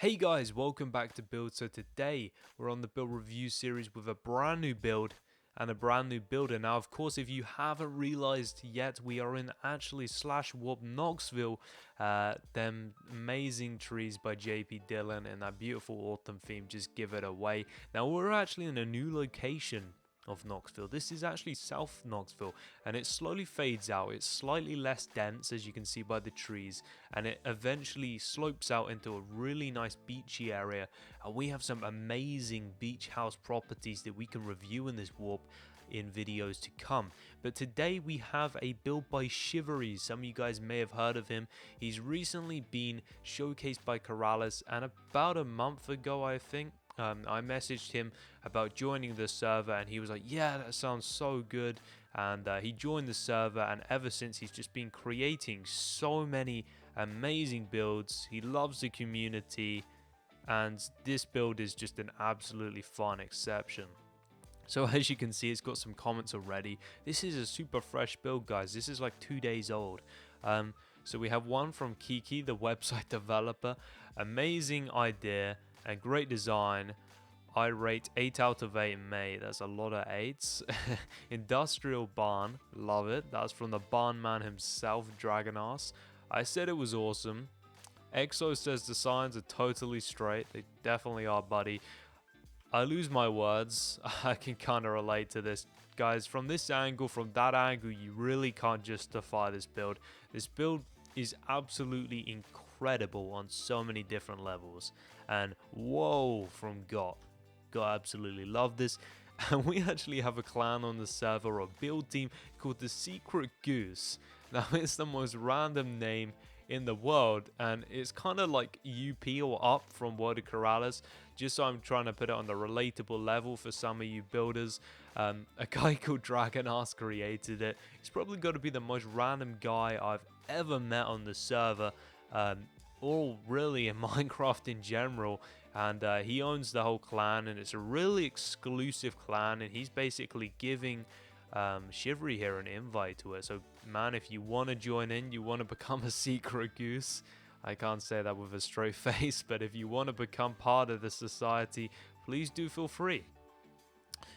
Hey guys, welcome back to Build. So today we're on the build review series with a brand new build and a brand new builder. Now of course, if you haven't realized yet, we are in actually /warp Knoxville, them amazing trees by JP Dillon and that beautiful autumn theme just give it away. Now we're actually in a new location of Knoxville. This is actually South Knoxville, and it slowly fades out. It's slightly less dense, as you can see by the trees, and it eventually slopes out into a really nice beachy area, and we have some amazing beach house properties that we can review in this warp in videos to come. But today we have a build by Chivery. Some of you guys may have heard of him. He's recently been showcased by Corrales, and about a month ago I think I messaged him about joining the server, and he was like, yeah, that sounds so good, and he joined the server, and ever since he's just been creating so many amazing builds. He loves the community, and this build is just an absolutely fun exception. So as you can see, it's got some comments already. This is a super fresh build, guys. This is like 2 days old. So we have one from Kiki, the website developer. Amazing idea and great design. I rate 8 out of 8, mate. That's a lot of 8s. Industrial barn, love it. That's from the barn man himself, Dragonass. I said it was awesome. Exo says the signs are totally straight. They definitely are, buddy. I lose my words. I can kind of relate to this. Guys, from this angle, from that angle, you really can't justify this build. This build is absolutely incredible on so many different levels. And whoa, from God absolutely love this. And we actually have a clan on the server, or build team, called the Secret Goose. Now it's the most random name in the world, and it's kind of like UP or up from World of Corrales, just so I'm trying to put it on the relatable level for some of you builders. A guy called Dragonass created it. He's probably got to be the most random guy I've ever met on the server, or really in Minecraft in general, and he owns the whole clan, and it's a really exclusive clan, and he's basically giving Chivery here an invite to it. So man, if you want to join in, you want to become a secret goose, I can't say that with a straight face, but if you want to become part of the society, please do feel free.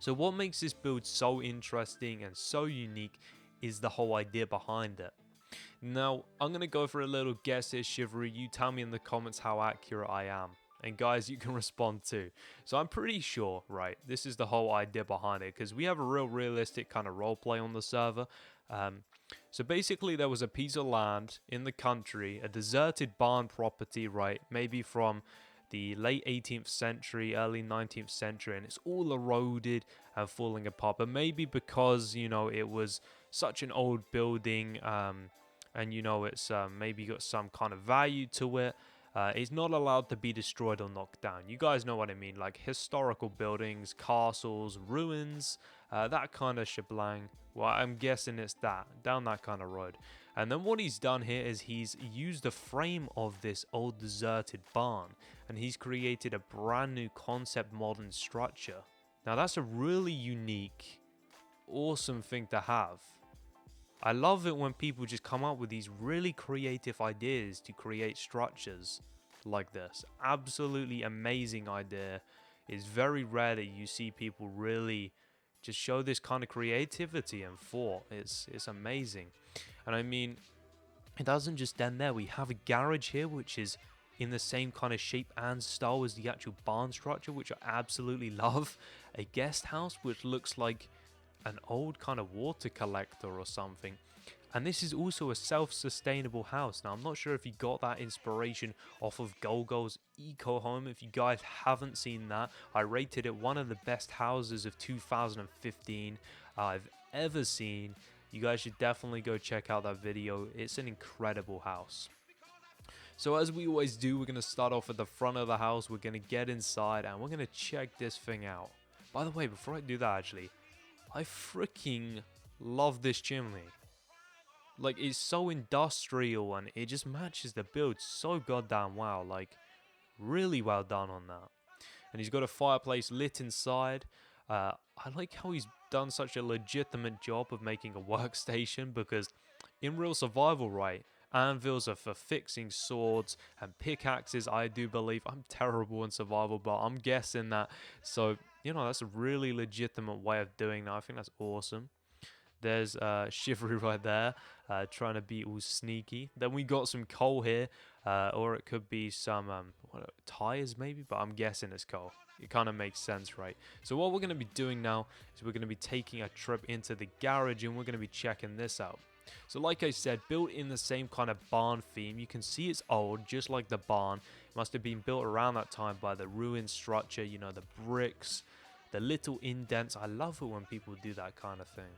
So what makes this build so interesting and so unique is the whole idea behind it. Now I'm going to go for a little guess here, Chivery. You tell me in the comments how accurate I am. And guys, you can respond too. So I'm pretty sure, right, this is the whole idea behind it, because we have a real realistic kind of roleplay on the server. So basically there was a piece of land in the country, a deserted barn property, right, maybe from the late 18th century, early 19th century, and it's all eroded and falling apart. But maybe because, you know, it was such an old building, and you know, it's maybe got some kind of value to it, it's not allowed to be destroyed or knocked down. You guys know what I mean, like historical buildings, castles, ruins, that kind of shebang. Well, I'm guessing it's that, down that kind of road. And then what he's done here is he's used the frame of this old deserted barn, and he's created a brand new concept modern structure. Now that's a really unique, awesome thing to have. I love it when people just come up with these really creative ideas to create structures like this. Absolutely amazing idea. It's very rare that you see people really just show this kind of creativity and thought. It's amazing. And I mean, it doesn't just end there. We have a garage here, which is in the same kind of shape and style as the actual barn structure, which I absolutely love. A guest house, which looks like an old kind of water collector or something. And this is also a self-sustainable house. Now I'm not sure if you got that inspiration off of Golgol's eco home. If you guys haven't seen that, I rated it one of the best houses of 2015 I've ever seen. You guys should definitely go check out that video. It's an incredible house. So as we always do, we're going to start off at the front of the house. We're going to get inside and we're going to check this thing out. By the way, before I do that, actually, I freaking love this chimney. Like, it's so industrial and it just matches the build so goddamn well. Like, really well done on that. And he's got a fireplace lit inside. I like how he's done such a legitimate job of making a workstation, because in real survival, right, Anvils are for fixing swords, and pickaxes, I do believe. I'm terrible in survival, but I'm guessing that. So, you know, that's a really legitimate way of doing that. I think that's awesome. There's Chivery right there, trying to be all sneaky. Then we got some coal here, or it could be some tires maybe, but I'm guessing it's coal. It kind of makes sense, right? So what we're going to be doing now is we're going to be taking a trip into the garage, and we're going to be checking this out. So like I said, built in the same kind of barn theme. You can see it's old, just like the barn. It must have been built around that time by the ruined structure, you know, the bricks, the little indents. I love it when people do that kind of thing.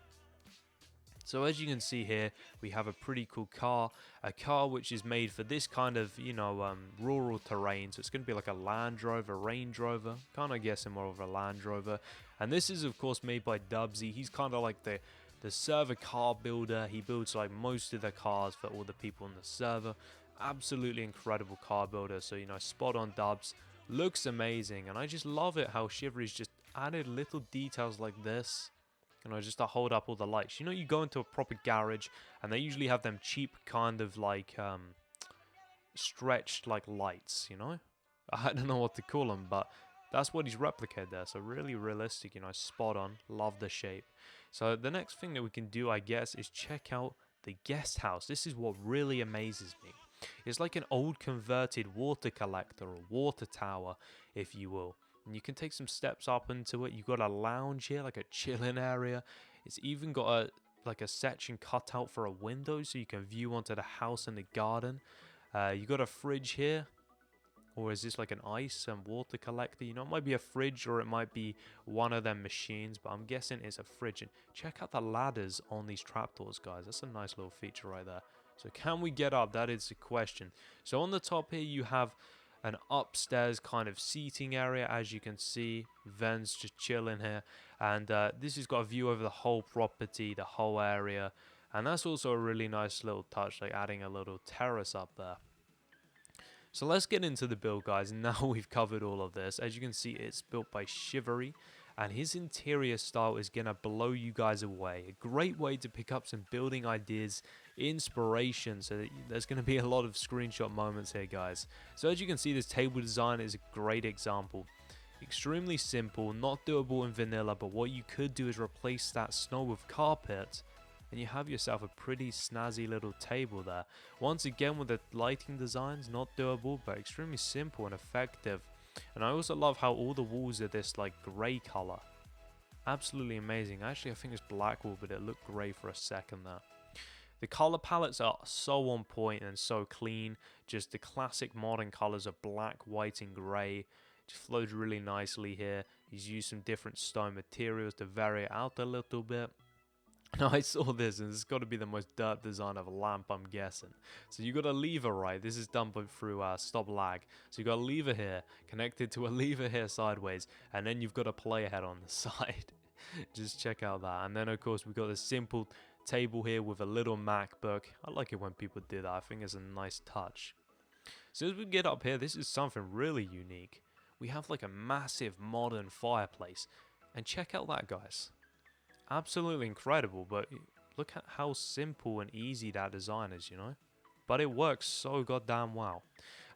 So as you can see here, we have a pretty cool car, a car which is made for this kind of, you know, rural terrain. So it's going to be like a Land Rover, Range Rover, kind of guessing more of a Land Rover. And this is of course made by Dubsy. He's kind of like the server car builder. He builds like most of the cars for all the people in the server. Absolutely incredible car builder. So, you know, spot on Dubs. Looks amazing. And I just love it how Chivery's just added little details like this. You know, just to hold up all the lights. You know, you go into a proper garage and they usually have them cheap kind of like stretched like lights, you know? I don't know what to call them, but that's what he's replicated there. So really realistic, you know, spot on. Love the shape. So the next thing that we can do, I guess, is check out the guest house. This is what really amazes me. It's like an old converted water collector or water tower, if you will. And you can take some steps up into it. You've got a lounge here, like a chilling area. It's even got a section cut out for a window so you can view onto the house and the garden. You got a fridge here. Or is this like an ice and water collector? You know, it might be a fridge or it might be one of them machines, but I'm guessing it's a fridge. And check out the ladders on these trapdoors, guys. That's a nice little feature right there. So can we get up? That is the question. So on the top here, you have an upstairs kind of seating area, as you can see. Vents just chilling here. And this has got a view over the whole property, the whole area. And that's also a really nice little touch, like adding a little terrace up there. So let's get into the build, guys. Now we've covered all of this. As you can see, it's built by Chivery, and his interior style is going to blow you guys away. A great way to pick up some building ideas, inspiration. So there's going to be a lot of screenshot moments here, guys. So as you can see, this table design is a great example. Extremely simple, not doable in vanilla, but what you could do is replace that snow with carpet, and you have yourself a pretty snazzy little table there. Once again, with the lighting designs, not doable, but extremely simple and effective. And I also love how all the walls are this like grey colour. Absolutely amazing. Actually, I think it's black wool, but it looked grey for a second there. The colour palettes are so on point and so clean. Just the classic modern colours of black, white and grey. Just flows really nicely here. He's used some different stone materials to vary it out a little bit. Now I saw this, and this has got to be the most dirt design of a lamp, I'm guessing. So you got a lever, right? This is done through stop lag. So you got a lever here, connected to a lever here sideways, and then you've got a playhead on the side. Just check out that. And then of course we've got this simple table here with a little MacBook. I like it when people do that. I think it's a nice touch. So as we get up here, this is something really unique. We have like a massive modern fireplace. And check out that, guys. Absolutely incredible, but look at how simple and easy that design is, you know? But it works so goddamn well.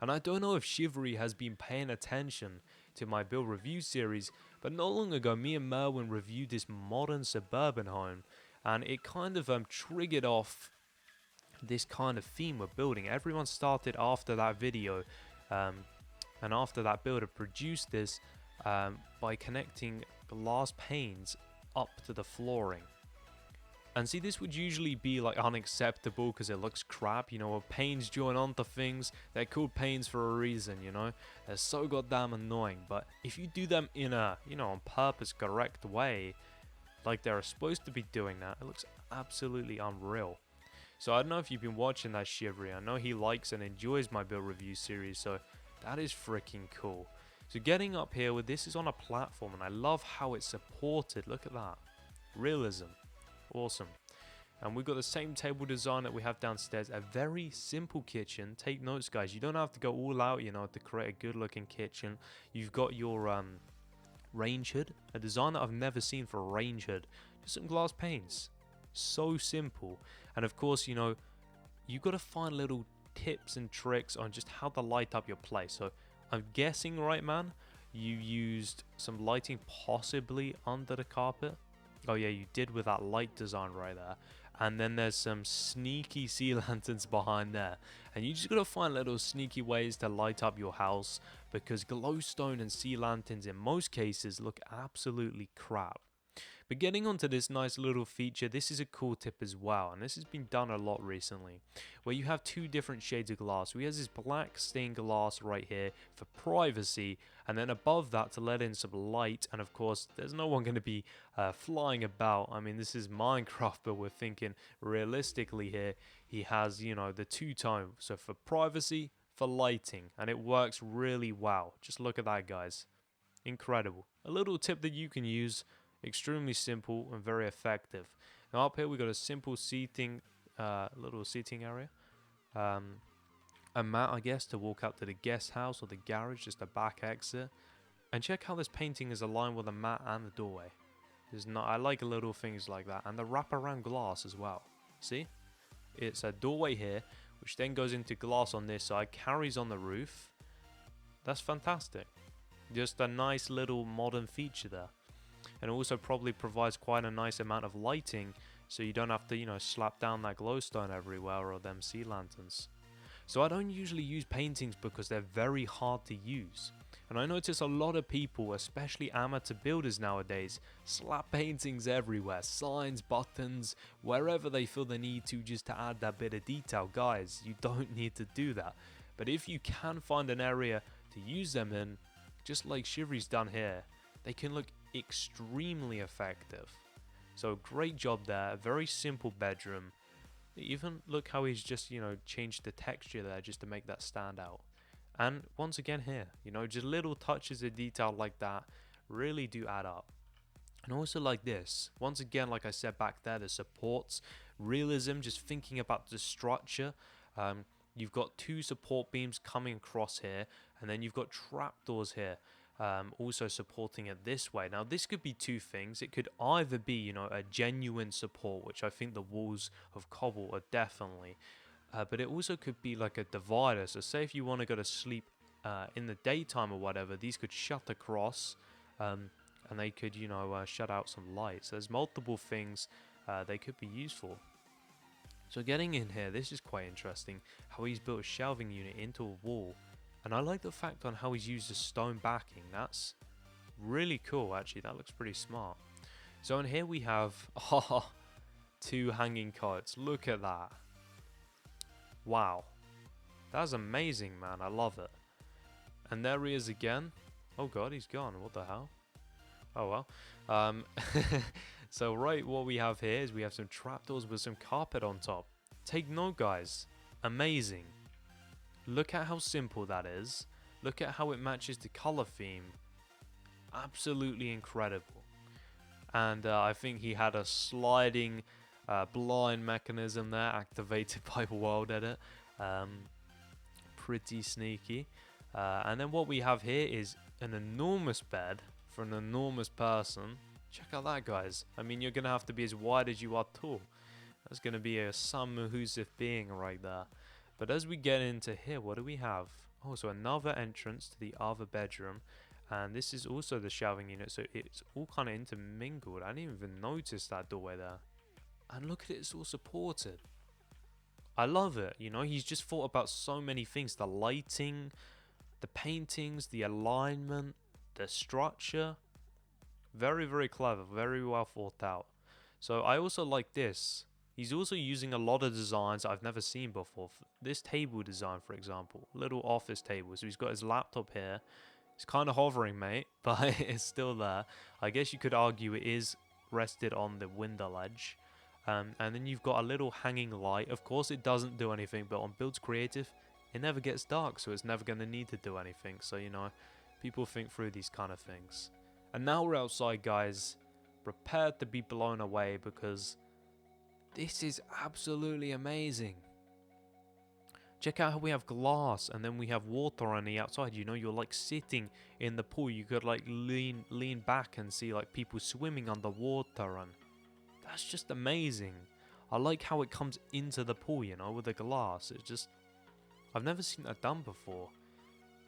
And I don't know if Chivery has been paying attention to my build review series, but not long ago, me and Merwin reviewed this modern suburban home, and it kind of triggered off this kind of theme we're building. Everyone started after that video, and after that builder produced this by connecting glass panes up to the flooring. And see, this would usually be like unacceptable because it looks crap, you know, when panes join onto things. They're called panes for a reason, you know. They're so goddamn annoying. But if you do them in a, you know, on purpose correct way, like they're supposed to be doing that, it looks absolutely unreal. So I don't know if you've been watching that Chivery. I know he likes and enjoys my build review series, so that is freaking cool. So getting up here with this is on a platform, and I love how it's supported. Look at that. Realism. Awesome. And we've got the same table design that we have downstairs. A very simple kitchen. Take notes, guys. You don't have to go all out, you know, to create a good looking kitchen. You've got your range hood. A design that I've never seen for a range hood. Just some glass panes. So simple. And of course, you know, you got to find little tips and tricks on just how to light up your place. So I'm guessing, right, man, you used some lighting possibly under the carpet. Oh yeah, you did with that light design right there. And then there's some sneaky sea lanterns behind there. And you just gotta find little sneaky ways to light up your house, because glowstone and sea lanterns in most cases look absolutely crap. But getting onto this nice little feature, this is a cool tip as well, and this has been done a lot recently, where you have two different shades of glass. We have this black stained glass right here for privacy, and then above that to let in some light. And of course, there's no one going to be flying about. I mean, this is Minecraft, but we're thinking realistically here. He has, you know, the two-tone, so for privacy, for lighting, and it works really well. Just look at that, guys. Incredible. A little tip that you can use. Extremely simple and very effective. Now up here we got a simple seating, little seating area. A mat, I guess, to walk out to the guest house or the garage, just a back exit. And check how this painting is aligned with the mat and the doorway. I like little things like that, and the wraparound glass as well. See, it's a doorway here, which then goes into glass on this side, carries on the roof. That's fantastic. Just a nice little modern feature there. And also probably provides quite a nice amount of lighting, so you don't have to, you know, slap down that glowstone everywhere or them sea lanterns. So I don't usually use paintings because they're very hard to use. And I notice a lot of people, especially amateur builders nowadays, slap paintings everywhere, signs, buttons, wherever they feel the need to, just to add that bit of detail. Guys, you don't need to do that. But if you can find an area to use them in, just like Chivery's done here, they can look extremely effective. So great job there. A very simple bedroom. Even look how he's just, you know, changed the texture there just to make that stand out. And once again here, you know, just little touches of detail like that really do add up. And also like this, once again, like I said back there, the supports, realism, just thinking about the structure. You've got two support beams coming across here, and then you've got trapdoors here. Also supporting it this way. Now this could be two things. It could either be, you know, a genuine support, which I think the walls of cobble are definitely, but it also could be like a divider. So say if you want to go to sleep in the daytime or whatever, these could shut across, and they could, you know, shut out some light. So there's multiple things they could be used for. So getting in here, this is quite interesting, how he's built a shelving unit into a wall. And I like the fact on how he's used a stone backing. That's really cool, actually. That looks pretty smart. So in here we have two hanging coats. Look at that. Wow. That's amazing, man. I love it. And there he is again. Oh god, he's gone. What the hell? Oh well. So right, what we have here is we have some trapdoors with some carpet on top. Take note, guys. Amazing. Look at how simple that is. Look at how it matches the color theme. Absolutely incredible. And I think he had a sliding blind mechanism there activated by World Edit. Pretty sneaky. And then what we have here is an enormous bed for an enormous person. Check out that, guys. I mean, you're going to have to be as wide as you are tall. That's going to be a some Mahusive being right there. But as we get into here, what do we have? Oh, so another entrance to the other bedroom. And this is also the shelving unit, so it's all kind of intermingled. I didn't even notice that doorway there. And look at it, it's all supported. I love it, you know, he's just thought about so many things. The lighting, the paintings, the alignment, the structure. Very, very clever, very well thought out. So I also like this. He's also using a lot of designs I've never seen before. This table design, for example, little office table. So he's got his laptop here. It's kind of hovering, mate, but it's still there. I guess you could argue it is rested on the window ledge. And then you've got a little hanging light. Of course, it doesn't do anything, but on Buildz Creative, it never gets dark, so it's never going to need to do anything. So, you know, people think through these kind of things. And now we're outside, guys, prepared to be blown away because this is absolutely amazing. Check out how we have glass and then we have water on the outside. You know, you're like sitting in the pool. You could like lean back and see like people swimming underwater, and that's just amazing. I like how it comes into the pool, you know, with the glass. It's just, I've never seen that done before.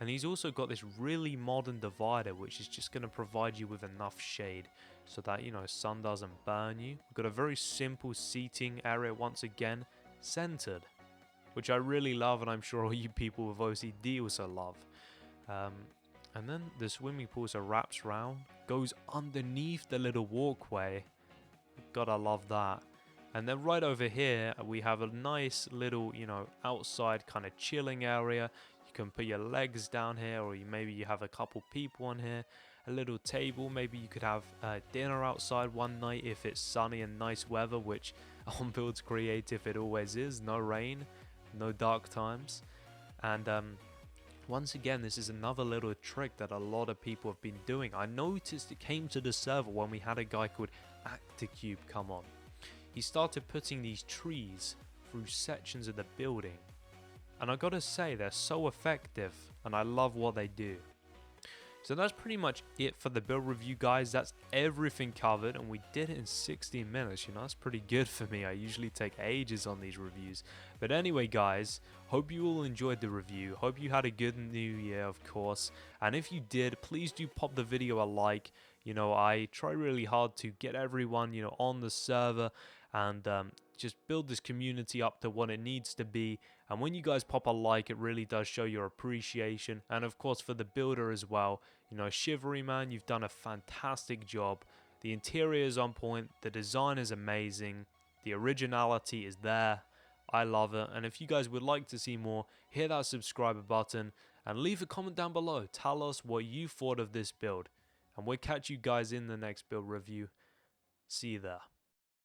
And he's also got this really modern divider, which is just going to provide you with enough shade so that, you know, sun doesn't burn you. We've got a very simple seating area once again, centered, which I really love, and I'm sure all you people with OCD also love. And then the swimming pool also wraps round, goes underneath the little walkway. Gotta love that. And then right over here, we have a nice little, you know, outside kind of chilling area. You can put your legs down here, or maybe you have a couple people on here. A little table, maybe you could have dinner outside one night if it's sunny and nice weather, which on Buildz Creative it always is. No rain, no dark times. And once again, this is another little trick that a lot of people have been doing. I noticed it came to the server when we had a guy called Acticube come on. He started putting these trees through sections of the building. And I gotta say, they're so effective, and I love what they do. So that's pretty much it for the build review, guys. That's everything covered, and we did it in 16 minutes. You know, that's pretty good for me. I usually take ages on these reviews. But anyway, guys, hope you all enjoyed the review. Hope you had a good new year, of course. And if you did, please do pop the video a like. You know, I try really hard to get everyone, you know, on the server and just build this community up to what it needs to be. And when you guys pop a like, it really does show your appreciation. And of course, for the builder as well, you know, Chivery, man, you've done a fantastic job. The interior is on point, the design is amazing, the originality is there. I love it. And if you guys would like to see more, hit that subscribe button and leave a comment down below. Tell us what you thought of this build, and we'll catch you guys in the next build review. See you there.